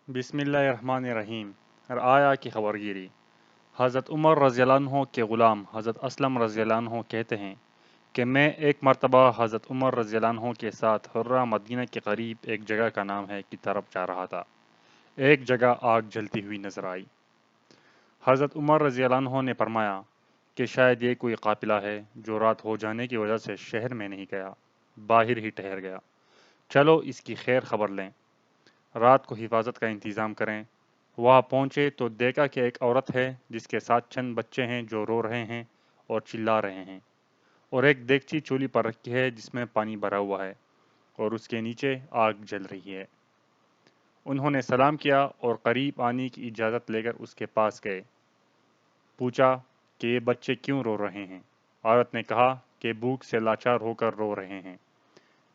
بسم اللہ الرحمن الرحیم۔ آیا کی خبر گیری۔ حضرت عمر رضی اللہ عنہ کے غلام حضرت اسلم رضی اللہ عنہ کہتے ہیں کہ میں ایک مرتبہ حضرت عمر رضی اللہ عنہ کے ساتھ حرہ مدینہ کے قریب ایک جگہ کا نام ہے کی طرف جا رہا تھا۔ ایک جگہ آگ جلتی ہوئی نظر آئی۔ حضرت عمر رضی اللہ عنہ نے فرمایا کہ شاید یہ کوئی قافلہ ہے جو رات ہو جانے کی وجہ سے شہر میں نہیں گیا، باہر ہی ٹھہر گیا۔ چلو اس کی خیر خبر لیں، رات کو حفاظت کا انتظام کریں۔ وہاں پہنچے تو دیکھا کہ ایک عورت ہے جس کے ساتھ چند بچے ہیں جو رو رہے ہیں اور چلا رہے ہیں، اور ایک دیگچی چولی پر رکھی ہے جس میں پانی بھرا ہوا ہے اور اس کے نیچے آگ جل رہی ہے۔ انہوں نے سلام کیا اور قریب آنے کی اجازت لے کر اس کے پاس گئے۔ پوچھا کہ یہ بچے کیوں رو رہے ہیں؟ عورت نے کہا کہ بھوک سے لاچار ہو کر رو رہے ہیں۔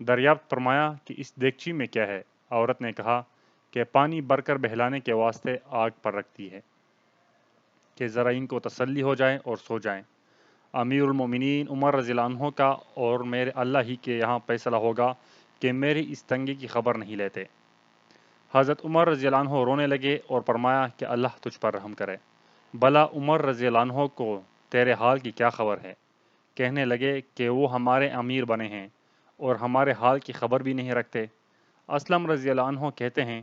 دریافت فرمایا کہ اس دیگچی میں کیا ہے؟ عورت نے کہا کہ پانی بھر کر بہلانے کے واسطے آگ پر رکھتی ہے کہ ذرا ان کو تسلی ہو جائے اور سو جائیں۔ امیر المومنین عمر رضی اللہ عنہ کا اور میرے اللہ ہی کے یہاں فیصلہ ہوگا کہ میری اس تنگی کی خبر نہیں لیتے۔ حضرت عمر رضی اللہ عنہ رونے لگے اور فرمایا کہ اللہ تجھ پر رحم کرے۔ بھلا عمر رضی اللہ عنہ کو تیرے حال کی کیا خبر ہے؟ کہنے لگے کہ وہ ہمارے امیر بنے ہیں اور ہمارے حال کی خبر بھی نہیں رکھتے۔ اسلم رضی اللہ عنہ کہتے ہیں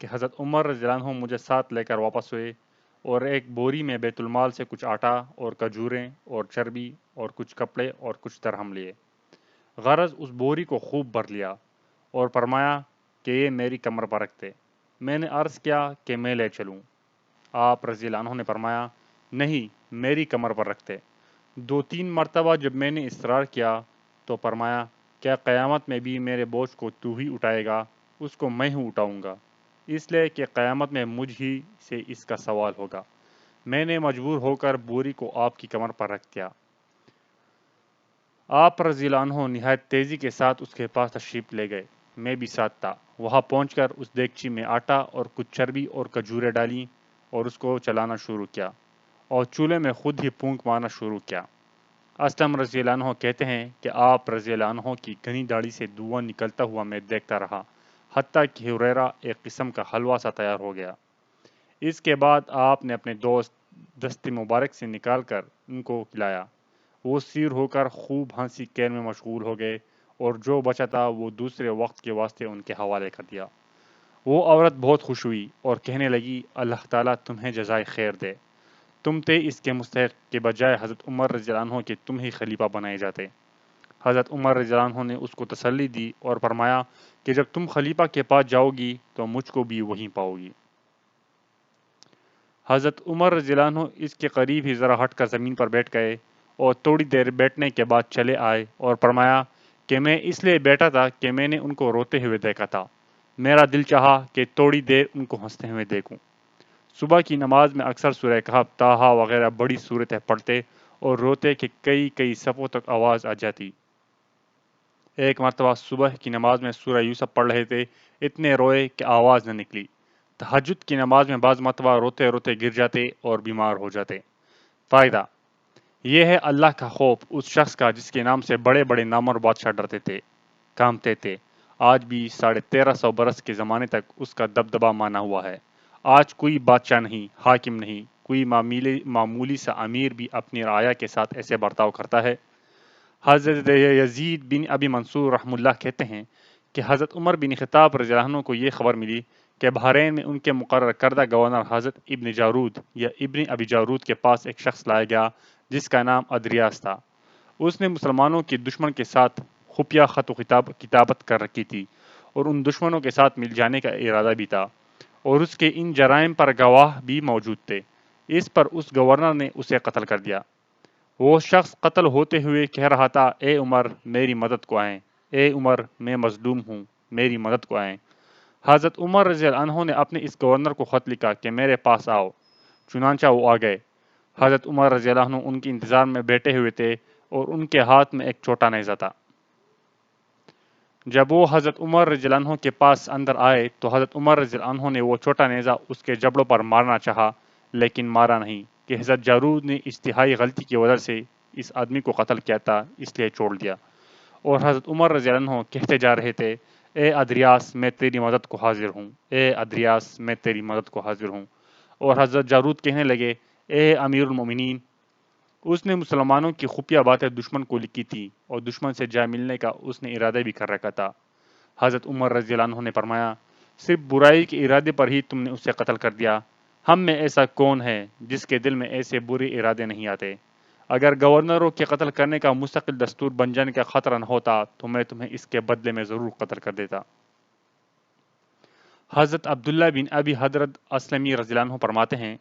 کہ حضرت عمر رضی اللہ عنہ مجھے ساتھ لے کر واپس ہوئے اور ایک بوری میں بیت المال سے کچھ آٹا اور کھجوریں اور چربی اور کچھ کپڑے اور کچھ درہم لیے۔ غرض اس بوری کو خوب بھر لیا اور فرمایا کہ یہ میری کمر پر رکھتے۔ میں نے عرض کیا کہ میں لے چلوں۔ آپ رضی اللہ عنہ نے فرمایا نہیں، میری کمر پر رکھتے۔ دو تین مرتبہ جب میں نے اصرار کیا تو فرمایا کیا قیامت میں بھی میرے بوجھ کو تو ہی اٹھائے گا؟ اس کو میں ہوں اٹھاؤں گا، اس لیے کہ قیامت میں مجھ ہی سے اس کا سوال ہوگا۔ میں نے مجبور ہو کر بوری کو آپ کی کمر پر رکھ دیا۔ آپ رضی اللہ عنہ نہایت تیزی کے ساتھ اس کے پاس تشریف لے گئے، میں بھی ساتھ تھا۔ وہاں پہنچ کر اس دیگچی میں آٹا اور کچھ چربی اور کھجوریں ڈالیں اور اس کو چلانا شروع کیا اور چولہے میں خود ہی پھونک مارنا شروع کیا۔ اسلم رضی اللہ عنہ کہتے ہیں کہ آپ رضی اللہ عنہ کی گھنی داڑھی سے دھواں نکلتا ہوا میں دیکھتا رہا، حتیٰ کہ ہریرہ ایک قسم کا حلوہ سا تیار ہو گیا۔ اس کے بعد آپ نے اپنے دوست دست مبارک سے نکال کر ان کو کھلایا۔ وہ سیر ہو کر خوب ہنسی کھیل میں مشغول ہو گئے اور جو بچا تھا وہ دوسرے وقت کے واسطے ان کے حوالے کر دیا۔ وہ عورت بہت خوش ہوئی اور کہنے لگی اللہ تعالیٰ تمہیں جزائے خیر دے، تم تھے اس کے مستحق کے بجائے حضرت عمر رضی اللہ عنہ کے تم ہی خلیفہ بنائے جاتے۔ حضرت عمر رضی اللہ عنہ نے اس کو تسلی دی اور فرمایا کہ جب تم خلیفہ کے پاس جاؤ گی تو مجھ کو بھی وہیں پاؤ گی۔ حضرت عمر رضی اللہ عنہ اس کے قریب ہی ذرا ہٹ کر زمین پر بیٹھ گئے اور تھوڑی دیر بیٹھنے کے بعد چلے آئے اور فرمایا کہ میں اس لیے بیٹھا تھا کہ میں نے ان کو روتے ہوئے دیکھا تھا، میرا دل چاہا کہ تھوڑی دیر ان کو ہنستے ہوئے دیکھوں۔ صبح کی نماز میں اکثر سورہ کہف، طٰہٰ وغیرہ بڑی صورتیں پڑھتے اور روتے کہ کئی کئی صفوں تک آواز آ جاتی۔ ایک مرتبہ صبح کی نماز میں سورہ یوسف پڑھ رہے تھے، اتنے روئے کہ آواز نہ نکلی۔ تہجد کی نماز میں بعض مرتبہ روتے روتے گر جاتے اور بیمار ہو جاتے۔ فائدہ یہ ہے اللہ کا خوف اس شخص کا جس کے نام سے بڑے بڑے نامور بادشاہ ڈرتے تھے، کانپتے تھے۔ آج بھی 1350 برس کے زمانے تک اس کا دبدبہ مانا ہوا ہے۔ آج کوئی بادشاہ نہیں، حاکم نہیں، کوئی معمولی سا امیر بھی اپنی رعایا کے ساتھ ایسے برتاؤ کرتا ہے۔ حضرت یزید بن ابی منصور رحمہ اللہ کہتے ہیں کہ حضرت عمر بن خطاب رضی اللہ عنہ کو یہ خبر ملی کہ بحرین میں ان کے مقرر کردہ گورنر حضرت ابن جارود یا ابن ابی جارود کے پاس ایک شخص لایا گیا جس کا نام ادریاس تھا۔ اس نے مسلمانوں کے دشمن کے ساتھ خفیہ خط و کتابت کر رکھی تھی اور ان دشمنوں کے ساتھ مل جانے کا ارادہ بھی تھا، اور اس کے ان جرائم پر گواہ بھی موجود تھے۔ اس پر اس گورنر نے اسے قتل کر دیا۔ وہ شخص قتل ہوتے ہوئے کہہ رہا تھا اے عمر میری مدد کو آئیں، اے عمر میں مظلوم ہوں، میری مدد کو آئیں۔ حضرت عمر رضی اللہ عنہ نے اپنے اس گورنر کو خط لکھا کہ میرے پاس آؤ، چنانچہ وہ آ گئے۔ حضرت عمر رضی اللہ عنہ ان کے انتظار میں بیٹھے ہوئے تھے اور ان کے ہاتھ میں ایک چھوٹا نیزہ تھا۔ جب وہ حضرت عمر رضی اللہ عنہ کے پاس اندر آئے تو حضرت عمر رضی اللہ عنہ نے وہ چھوٹا نیزہ اس کے جبڑوں پر مارنا چاہا لیکن مارا نہیں کہ حضرت جارود نے اشتہائی غلطی کی وجہ سے اس آدمی کو قتل کیا تھا، اس لیے چھوڑ دیا۔ اور حضرت عمر رضی اللہ عنہ کہتے جا رہے تھے اے ادریاس میں تیری مدد کو حاضر ہوں، اے ادریاس میں تیری مدد کو حاضر ہوں۔ اور حضرت جارود کہنے لگے، اے امیر المومنین، اس نے مسلمانوں کی خفیہ باتیں دشمن کو لکھی تھی اور دشمن سے جا ملنے کا اس نے ارادہ بھی کر رکھا تھا۔ حضرت عمر رضی اللہ عنہ نے فرمایا، صرف برائی کے ارادے پر ہی تم نے اسے قتل کر دیا، ہم میں ایسا کون ہے جس کے دل میں ایسے برے ارادے نہیں آتے؟ اگر گورنروں کے قتل کرنے کا مستقل دستور بن جانے کا خطرہ نہ ہوتا تو میں تمہیں اس کے بدلے میں ضرور قتل کر دیتا۔ حضرت عبداللہ بن ابی حضرت اسلمی رضی اللہ عنہ فرماتے ہیں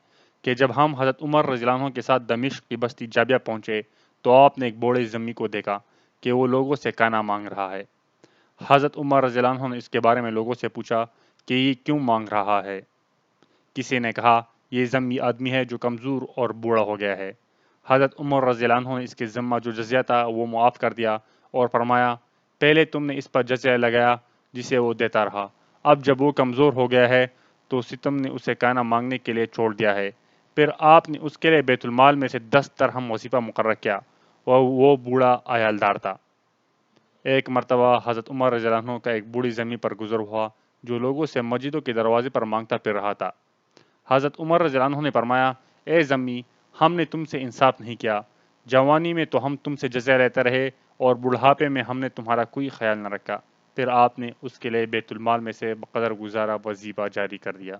کہ جب ہم حضرت عمر رضی اللہ عنہ کے ساتھ دمشق کی بستی جابیہ پہنچے تو آپ نے ایک بوڑھے ذمی کو دیکھا کہ وہ لوگوں سے کانا مانگ رہا ہے۔ حضرت عمر رضی اللہ عنہ نے اس کے بارے میں لوگوں سے پوچھا کہ یہ کیوں مانگ رہا ہے؟ کسی نے کہا، یہ ذمی آدمی ہے جو کمزور اور بوڑھا ہو گیا ہے۔ حضرت عمر رضی اللہ عنہ نے اس کے ذمہ جو جزیہ تھا وہ معاف کر دیا اور فرمایا، پہلے تم نے اس پر جزیہ لگایا جسے وہ دیتا رہا، اب جب وہ کمزور ہو گیا ہے تو ستم نے اسے کانا مانگنے کے لیے چھوڑ دیا ہے۔ پھر آپ نے اس کے لیے بیت المال میں سے 10 درہم وظیفہ مقرر کیا اور وہ بوڑھا عیالدار تھا۔ ایک مرتبہ حضرت عمر رضی اللہ عنہ کا ایک بوڑھی ذمی پر گزر ہوا جو لوگوں سے مسجدوں کے دروازے پر مانگتا پھر رہا تھا۔ حضرت عمر رضی اللہ عنہ نے فرمایا، اے ذمی، ہم نے تم سے انصاف نہیں کیا، جوانی میں تو ہم تم سے جزیہ لیتے رہے اور بڑھاپے میں ہم نے تمہارا کوئی خیال نہ رکھا۔ پھر آپ نے اس کے لیے بیت المال میں سے بقدر گزارا وظیفہ جاری کر دیا۔